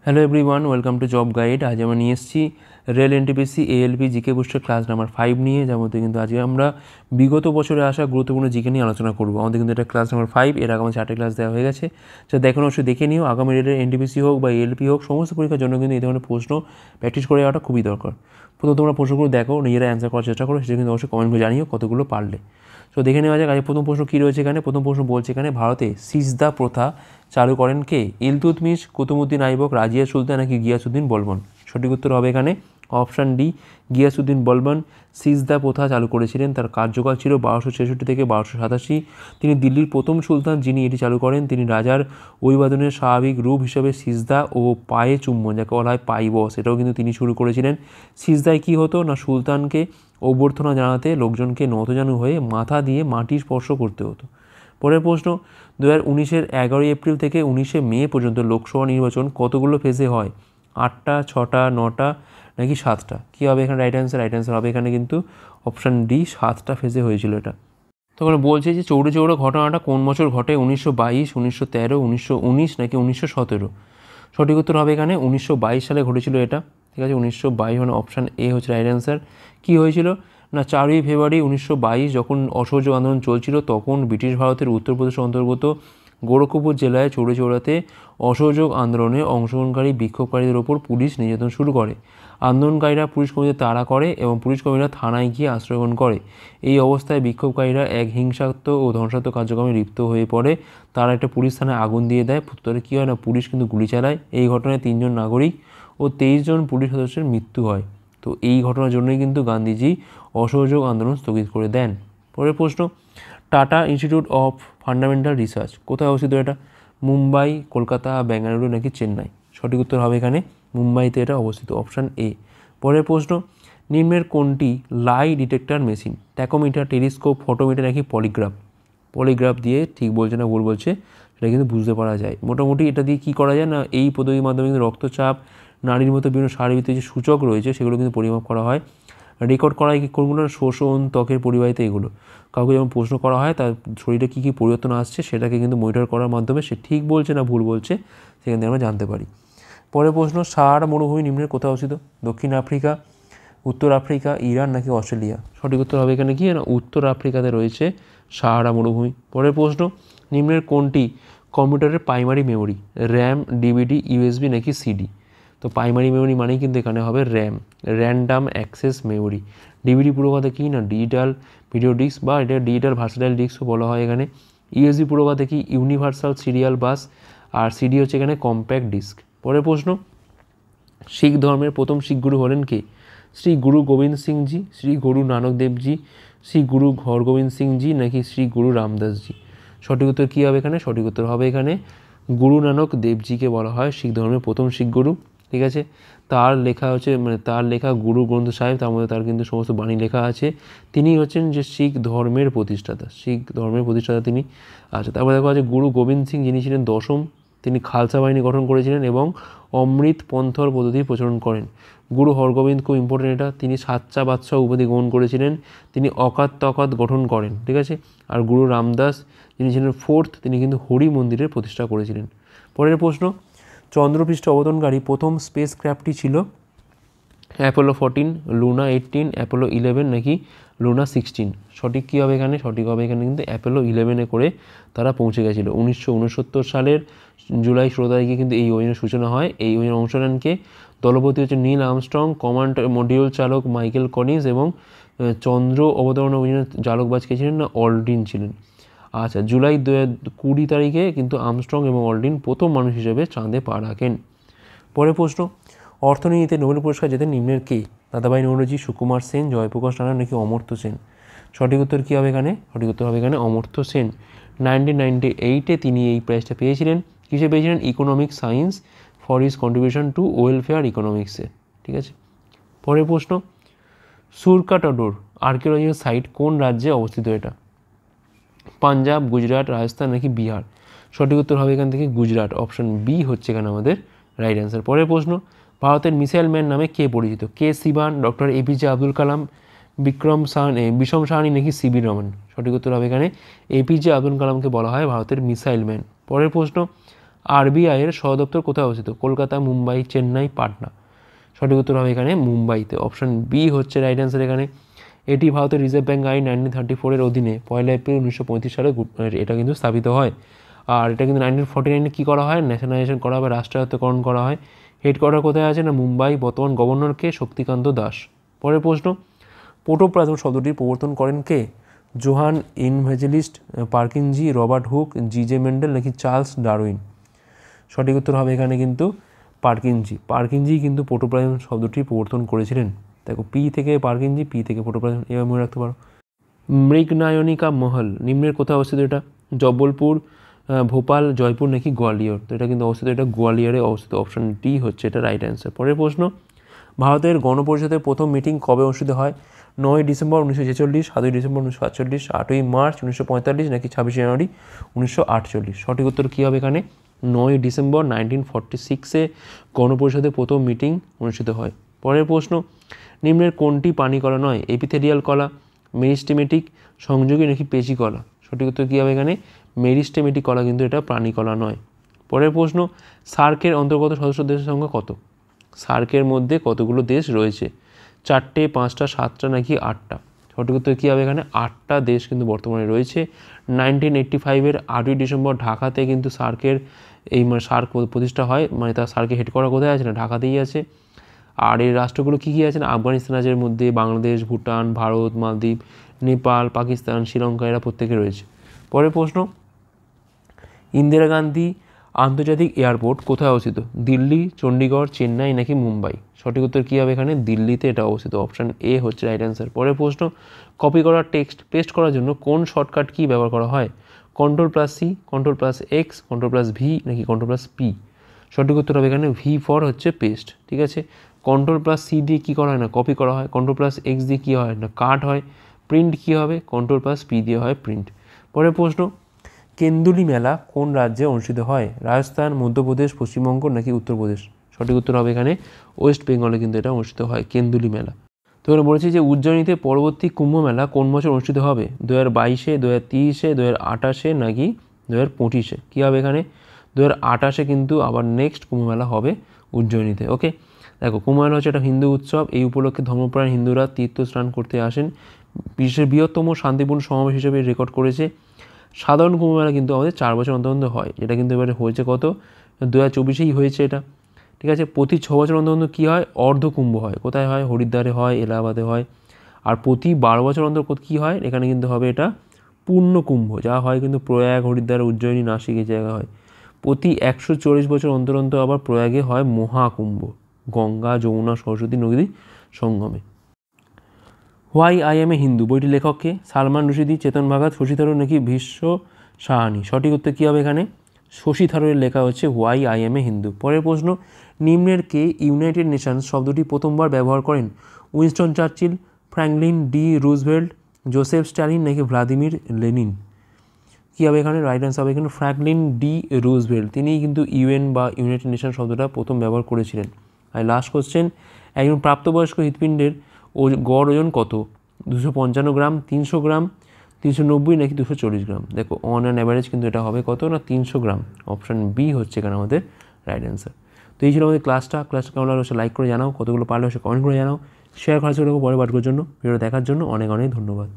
Hello everyone, welcome to job guide. আজ আমরা নিয়ে এসেছি rail NTPC ALP GK booster class number 5 নিয়ে, যার মধ্যে কিন্তু আজকে আমরা বিগত বছরে আসা গুরুত্বপূর্ণ জিকে নিয়ে আলোচনা করবো। আমাদের কিন্তু এটা ক্লাস নাম্বার 5, এর আগে আমার 4টে ক্লাস দেওয়া হয়ে গেছে। যা দেখুন অবশ্যই দেখে নিও। আগামী রেলের এনটিপিসি হোক বা এএলপি হোক, সমস্ত পরীক্ষার জন্য কিন্তু এই ধরনের প্রশ্ন প্র্যাকটিস করে যাওয়াটা খুবই দরকার। প্রথম তোমরা প্রশ্নগুলো দেখো, নিজেরা অ্যান্সার করার চেষ্টা করো, সেটা কিন্তু অবশ্যই কমেন্ট করে জানিও কতগুলো পারলে। তো দেখে নেওয়া যাক আজ প্রথম প্রশ্ন কী রয়েছে এখানে। প্রথম প্রশ্ন বলছে এখানে, ভারতে সিজদা প্রথা চালু করেন কে? ইলতুৎমিশ, কুতুবউদ্দিন আইবক, রাজিয়া সুলতান নাকি গিয়াসউদ্দিন বলবন? সঠিক উত্তর হবে এখানে অপশান ডি, গিয়াসউদ্দিন বলবন সিজদা প্রথা চালু করেছিলেন। তার কার্যকাল ছিল 1266 থেকে 1287। তিনি দিল্লির প্রথম সুলতান যিনি এটি চালু করেন। তিনি রাজার অভিবাদনের স্বাভাবিক রূপ হিসেবে সিজদা ও পায়ে চুম্বন, যাকে বলা হয় পাইবস, এটাও কিন্তু তিনি শুরু করেছিলেন। সিজদায় কী হতো না, সুলতানকে অভ্যর্থনা জানাতে লোকজনকে নতজানু হয়ে মাথা দিয়ে মাটি স্পর্শ করতে হতো। পরের প্রশ্ন, 2019-এর 11 এপ্রিল থেকে 19শে মে পর্যন্ত লোকসভা নির্বাচন কতগুলো ফেজে হয়? 8টা, 6টা, 9টা নাকি 7টা? কী হবে এখানে রাইট অ্যান্সার? রাইট অ্যান্সার হবে এখানে কিন্তু অপশান ডি, 7টা ফেজে হয়েছিল এটা। তখন বলছে যে চৌরি চৌরা ঘটনাটা কোন বছর ঘটে? 1922, 1913, 1919 নাকি 1917? সঠিক উত্তর হবে এখানে 1922 সালে ঘটেছিল এটা। ঠিক আছে, 1922 মানে অপশান এ হচ্ছে রাইট অ্যান্সার। কী হয়েছিল না, 4ই ফেব্রুয়ারি 1922 যখন অসহযোগ আন্দোলন চলছিল, তখন ব্রিটিশ ভারতের উত্তরপ্রদেশের অন্তর্গত গোরখপুর জেলায় চৌরি চৌরাতে অসহযোগ আন্দোলনে অংশগ্রহণকারী বিক্ষোভকারীদের ওপর পুলিশ নির্যাতন শুরু করে। আন্দোলনকারীরা পুলিশ কর্মীদের তাড়া করে এবং পুলিশ কর্মীরা থানায় গিয়ে আশ্রয় গ্রহণ করে। এই অবস্থায় বিক্ষোভকারীরা এক হিংসাত্মক ও ধ্বংসাত্মক কার্যক্রমে লিপ্ত হয়ে পড়ে। তারা একটা পুলিশ থানায় আগুন দিয়ে দেয়। তাহলে কী হয় না, পুলিশ কিন্তু গুলি চালায়। এই ঘটনায় 3 জন নাগরিক ও 23 জন পুলিশ সদস্যের মৃত্যু হয়। তো এই ঘটনার জন্যই কিন্তু গান্ধীজি অসহযোগ আন্দোলন স্থগিত করে দেন। পরের প্রশ্ন, tata institute of fundamental research কোথায় অবস্থিত? এটা মুম্বাই, কলকাতা, বেঙ্গালুরু নাকি চেন্নাই? সঠিক উত্তর হবে এখানে মুম্বাইতে এটা অবস্থিত, অপশান এ। পরের প্রশ্ন, নিম্নের কোনটি lie detector machine? Tachometer, telescope, photometer নাকি পলিগ্রাফ? পলিগ্রাফ দিয়ে ঠিক বলছে না ভুল বলছে সেটা কিন্তু বুঝতে পারা যায়। মোটামুটি এটা দিয়ে কী করা যায় না, এই পদ্ধতির মাধ্যমে কিন্তু রক্তচাপ, নাড়ির মতো বিভিন্ন শারীরবৃত্তীয় যে সূচক রয়েছে সেগুলো কিন্তু পরিমাপ করা হয়। রেকর্ড করা হয় কি কোনগুলো? শোষণ, ত্বকের পরিবাহিতা, এগুলো। কাউকে যখন প্রশ্ন করা হয় তার শরীরে কী কী পরিবর্তন আসছে সেটাকে কিন্তু মনিটর করার মাধ্যমে সে ঠিক বলছে না ভুল বলছে সেখান থেকে আমরা জানতে পারি। পরের প্রশ্ন, সাহারা মরুভূমি নিম্নের কোথায় অবস্থিত? দক্ষিণ আফ্রিকা, উত্তর আফ্রিকা, ইরান নাকি অস্ট্রেলিয়া? সঠিক উত্তর হবে এখানে কি না, উত্তর আফ্রিকাতে রয়েছে সাহারা মরুভূমি। পরের প্রশ্ন, নিম্নের কোনটি কম্পিউটারের primary memory? RAM, DVD, USB নাকি সিডি? তো প্রাইমারি মেমোরি মানেই কিন্তু এখানে হবে RAM, random access memory. DVD পুরো কথা কী না, ডিজিটাল ভিডিও ডিস্ক বা এটা ডিজিটাল ভার্সেটাইল ডিস্কও বলা হয় এখানে। ইউএসবি পুরো কথা কি, ইউনিভার্সাল সিরিয়াল বাস। আর সিডি হচ্ছে এখানে কম্প্যাক্ট ডিস্ক। পরের প্রশ্ন, শিখ ধর্মের প্রথম শিখ গুরু হলেন কে? শ্রী গুরু গোবিন্দ সিংজি, শ্রী গুরু নানক দেবজি, শ্রী গুরু হরগোবিন্দ সিংজি নাকি শ্রী গুরু রামদাসজি? সঠিক উত্তর কী হবে এখানে? সঠিক উত্তর হবে এখানে গুরু নানক দেবজিকে বলা হয় শিখ ধর্মের প্রথম শিখ গুরু। ঠিক আছে, তার লেখা হচ্ছে তার লেখা গুরু গ্রন্থ সাহেব, তার মধ্যে তার কিন্তু সমস্ত বাণী লেখা আছে। তিনি হচ্ছেন যে শিখ ধর্মের প্রতিষ্ঠাতা, শিখ ধর্মের প্রতিষ্ঠাতা তিনি। আচ্ছা, তারপরে দেখা আছে গুরু গোবিন্দ সিং, যিনি ছিলেন দশম। তিনি খালসা বাহিনী গঠন করেছিলেন এবং অমৃত পন্থর পদ্ধতি প্রচলন করেন। গুরু হরগোবিন্দ, খুব ইম্পর্টেন্ট এটা, তিনি সাচ্চা বাদশাহ উপাধি গ্রহণ করেছিলেন। তিনি অকাত তকাত গঠন করেন। ঠিক আছে, আর গুরু রামদাস যিনি ছিলেন ফোর্থ, তিনি কিন্তু হরি মন্দিরের প্রতিষ্ঠা করেছিলেন। পরের প্রশ্ন, চন্দ্রপৃষ্ঠে অবতরণকারী প্রথম স্পেস ক্রাফটটি ছিল অ্যাপোলো 14, লুনা 18, অ্যাপোলো 11 নাকি লুনা 16? সঠিক কী হবে এখানে? সঠিক হবে এখানে কিন্তু অ্যাপোলো 11-এ করে তারা পৌঁছে গেছিলো। 1969 সালের জুলাই 16 তারিখে কিন্তু এই অভিযানের সূচনা হয়। এই অভিযানে অংশ নেন কে? দলপতি হচ্ছে নীল আর্মস্ট্রং, কমান্ড মডিউল চালক মাইকেল কলিন্স এবং চন্দ্র অবতরণ অভিযানের চালকবাজ কে ছিলেন না, অলড্রিন ছিলেন। আচ্ছা, জুলাই 20 তারিখে কিন্তু আর্মস্ট্রং এবং অলড্রিন প্রথম মানুষ হিসেবে চাঁদে পা রাখেন। পরের প্রশ্ন, অর্থনীতিতে নোবেল পুরস্কার জেতেন নিম্নের কে? দাদাভাই নৌরোজি, সুকুমার সেন, জয়প্রকাশ নারায়ণ নাকি অমর্ত্য সেন? সঠিক উত্তর কী হবে এখানে? সঠিক উত্তর হবে এখানে অমর্ত্য সেন। 1998-এ তিনি এই প্রাইজটা পেয়েছিলেন। কিসে পেয়েছিলেন? Economic science for his contribution to welfare ইকোনমিক্সে। ঠিক আছে, পরের প্রশ্ন, সুরকাটডোর আর্কিওলজিক্যাল সাইট কোন রাজ্যে অবস্থিত? এটা পাঞ্জাব, গুজরাট, রাজস্থান নাকি বিহার? সঠিক উত্তর হবে এখান থেকে গুজরাট, অপশন বি হচ্ছে এখানে আমাদের রাইট অ্যান্সার। পরের প্রশ্ন, ভারতের মিসাইল ম্যান নামে কে পরিচিত? কে সিবান, ডক্টর এপিজে আব্দুল কালাম, বিষম সাহানি নাকি সিবি রমন? সঠিক উত্তর হবে এখানে এপিজে আব্দুল কালামকে বলা হয় ভারতের মিসাইল ম্যান। পরের প্রশ্ন, আরবিআইয়ের সদর দপ্তর কোথায় অবস্থিত? কলকাতা, মুম্বাই, চেন্নাই, পাটনা। সঠিক উত্তর হবে এখানে মুম্বাইতে। অপশন বি হচ্ছে রাইট অ্যান্সার এখানে। এটি ভারতের রিজার্ভ ব্যাঙ্ক আইন 1934 অধীনে 1 এপ্রিল 1935 সালে এটা কিন্তু স্থাপিত হয়। আর এটা কিন্তু 1949 কী করা হয়? ন্যাশনালাইজেশন করা হয়, রাষ্ট্রায়ত্তকরণ করা হয়। হেডকোয়ার্টার কোথায় আছে? না মুম্বাই। বর্তমান গভর্নরকে শক্তিকান্ত দাস। পরের প্রশ্ন, প্রোটোপ্লাজম শব্দটির প্রবর্তন করেন কে? Johann Evangelist Purkinje, Robert Hooke, G J. Mendel নাকি চার্লস ডারউইন? সঠিক উত্তর হবে এখানে কিন্তু পার্কিনজি কিন্তু প্রোটোপ্লাজম শব্দটি প্রবর্তন করেছিলেন। দেখো পি থেকে পার্কিনজি, পি থেকে প্রোটোপ্লাজম, এবার মনে রাখতে পারো। মৃগনায়নিকা মহল নিম্নের কোথায় অবস্থিত? এটা জব্বলপুর, ভোপাল, জয়পুর নাকি গোয়ালিয়র? তো এটা কিন্তু অবস্থিত, এটা গোয়ালিয়রে অবস্থিত। অপশন ডি হচ্ছে এটা রাইট অ্যান্সার। পরের প্রশ্ন, ভারতের গণপরিষদের প্রথম মিটিং কবে অনুষ্ঠিত হয়? 9 ডিসেম্বর 1946, 7 ডিসেম্বর 1948, 8ই মার্চ 1945 নাকি 26 জানুয়ারি 1948? সঠিক উত্তর কী হবে এখানে? 9 ডিসেম্বর 1946-এ গণপরিষদের প্রথম মিটিং অনুষ্ঠিত হয়। পরের প্রশ্ন, নিম্নের কোনটি পানি কলা নয়? এপিথেলিয়াল কলা, মেরিস্টেমেটিক, সংযোগী নাকি পেশি কলা? সঠিক উত্তর কী হবে এখানে? মেরিস্টেমেটিক কলা কিন্তু এটা প্রাণী কলা নয়। পরের প্রশ্ন, সার্কের অন্তর্গত সদস্য দেশের সংখ্যা কত? সার্কের মধ্যে কতগুলো দেশ রয়েছে? 4টে, 5টা, 7টা নাকি 8টা? সঠিক উত্তর কী হবে এখানে? 8টা দেশ কিন্তু বর্তমানে রয়েছে। 1985-এর 8ই ডিসেম্বর ঢাকাতে কিন্তু সার্কের সার্ক প্রতিষ্ঠা হয়। তার সার্কের হেডকোয়ার্টার কোথায় আছে? না ঢাকাতেই আছে। আর এই রাষ্ট্রগুলো কী কী আছে? না আফগানিস্তান আছে এর মধ্যে, বাংলাদেশ, ভুটান, ভারত, মালদ্বীপ, নেপাল, পাকিস্তান, শ্রীলঙ্কা, এরা প্রত্যেকে রয়েছে। পরের প্রশ্ন, ইন্দিরা গান্ধী আন্তর্জাতিক এয়ারপোর্ট কোথায় অবস্থিত? দিল্লি, চণ্ডীগড়, চেন্নাই নাকি মুম্বাই? সঠিক উত্তর কী হবে এখানে? দিল্লিতে এটা অবস্থিত। অপশান এ হচ্ছে রাইট অ্যান্সার। পরের প্রশ্ন, কপি করা টেক্সট পেস্ট করার জন্য কোন শর্টকাট কী ব্যবহার করা হয়? Ctrl+C, Ctrl+X, Ctrl+V নাকি Ctrl+P? সঠিক উত্তর হবে এখানে ভি ফর হচ্ছে পেস্ট। ঠিক আছে, Ctrl+C দিয়ে কী করা হয়? না কপি করা হয়। Ctrl+X দিয়ে কী হয়? না কাট হয়। প্রিন্ট কী হবে? Ctrl+P দিয়ে হয় প্রিন্ট। পরের প্রশ্ন, কেন্দুলি মেলা কোন রাজ্যে অনুষ্ঠিত হয়? রাজস্থান, মধ্যপ্রদেশ, পশ্চিমবঙ্গ নাকি উত্তরপ্রদেশ? সঠিক উত্তর হবে এখানে ওয়েস্ট বেঙ্গলে কিন্তু এটা অনুষ্ঠিত হয়, কেন্দুলি মেলা। তো এখানে বলেছি যে উজ্জয়িনীতে পরবর্তী কুম্ভ মেলা কোন বছর অনুষ্ঠিত হবে? 2022-এ, 2023-এ, 2028-এ নাকি 2025-এ? কী হবে এখানে? 2028-এ কিন্তু আবার নেক্সট কুম্ভ মেলা হবে উজ্জয়িনীতে। ওকে, দেখো কুম্ভ মেলা হচ্ছে একটা হিন্দু উৎসব। এই উপলক্ষে ধর্মপ্রাণ হিন্দুরা তীর্থ স্নান করতে আসেন। বিশ্বের বৃহত্তম শান্তিপূর্ণ সমাবেশ হিসেবে রেকর্ড করেছে। সাধারণ কুম্ভ মেলা কিন্তু আমাদের 4 বছর অন্তর অন্তর হয়। এটা কিন্তু এবারে হয়েছে কত? 2024-এই হয়েছে এটা। ঠিক আছে, প্রতি 6 বছর অন্তর অন্তর কী হয়? অর্ধ কুম্ভ হয়। কোথায় হয়? হরিদ্বারে হয়, এলাহাবাদে হয়। আর প্রতি 12 বছর অন্তর কী হয়? এখানে কিন্তু হবে এটা পূর্ণ কুম্ভ, যা হয় কিন্তু প্রয়াগ, হরিদ্বার, উজ্জয়িনী, নাসিক এই জায়গায় হয়। প্রতি 140 বছর অন্তর অন্তর আবার প্রয়াগে হয় মহাকুম্ভ, গঙ্গা, যমুনা, সরস্বতী নদী সঙ্গমে। Why I M A Hindu বইটি লেখককে? সালমান রুশদি, চেতন ভাগাত, শশী থারুর নাকি ভীষ্ম সাহানি? সঠিক উত্তর কী হবে এখানে? শশী থারুরের লেখা হচ্ছে why I M A Hindu. পরের প্রশ্ন, নিম্নের কে ইউনাইটেড নেশনস শব্দটি প্রথমবার ব্যবহার করেন? Winston Churchill, Franklin D Roosevelt, Joseph Stalin নাকি ভ্লাদিমির লেনিন? কী হবে এখানে? রাইট অ্যান্সার হবে এখানে ফ্র্যাঙ্কলিন ডি রুজভেল্ট। তিনিই কিন্তু ইউএন বা ইউনাইটেড নেশন শব্দটা প্রথম ব্যবহার করেছিলেন। আর লাস্ট কোশ্চেন, একজন প্রাপ্তবয়স্ক হৃৎপিণ্ডের গড় ওজন কত? 255 গ্রাম, 300 গ্রাম, 390 নাকি 240 গ্রাম? দেখো অন অ্যান অ্যাভারেজ কিন্তু এটা হবে কত? না 300 গ্রাম। অপশান বি হচ্ছে এখানে আমাদের রাইট অ্যান্সার। তো এই ছিল আমাদের ক্লাসটা কেমন লাগলো সে লাইক করে জানাও, কতগুলো পারলে সে কমেন্ট করে জানাও, শেয়ার করার জন্য পরে পাঠকের জন্য ভিডিও দেখার জন্য অনেক অনেক ধন্যবাদ।